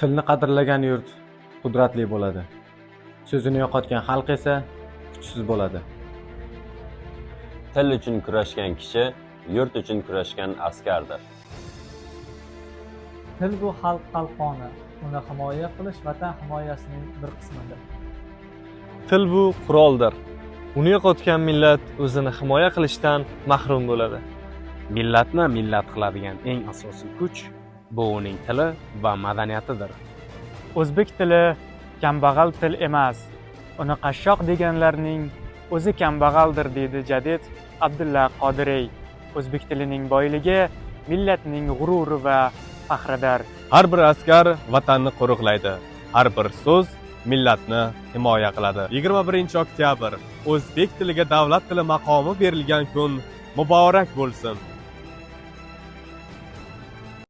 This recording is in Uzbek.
Tilni qadrlagan yurt qudratli bo'ladi. So'zini yo'qotgan xalq esa kuchsiz bo'ladi. Til uchun kurashgan kishi yurt uchun kurashgan askardir. Til bu xalq qalqoni, uni himoya qilish vatan himoyasining bir qismidir. Til bu quroldir. Uni yo'qotgan millat o'zini himoya qilishdan mahrum bo'ladi. Millatni millat qiladigan eng asosiy kuch bu uning tili va madaniyatidir. O'zbek tili kambag'al til emas. Uni qashshoq deganlarning o'zi kambag'aldir deydi jadid Abdulla Qodiriy. O'zbek tilining boyligi millatning g'ururi va faxridir. Har bir askar vatanni qo'riqlaydi. Har bir so'z millatni himoya qiladi. 21-oktyabr O'zbek tiliga davlat tili maqomi berilgan kun muborak bo'lsin.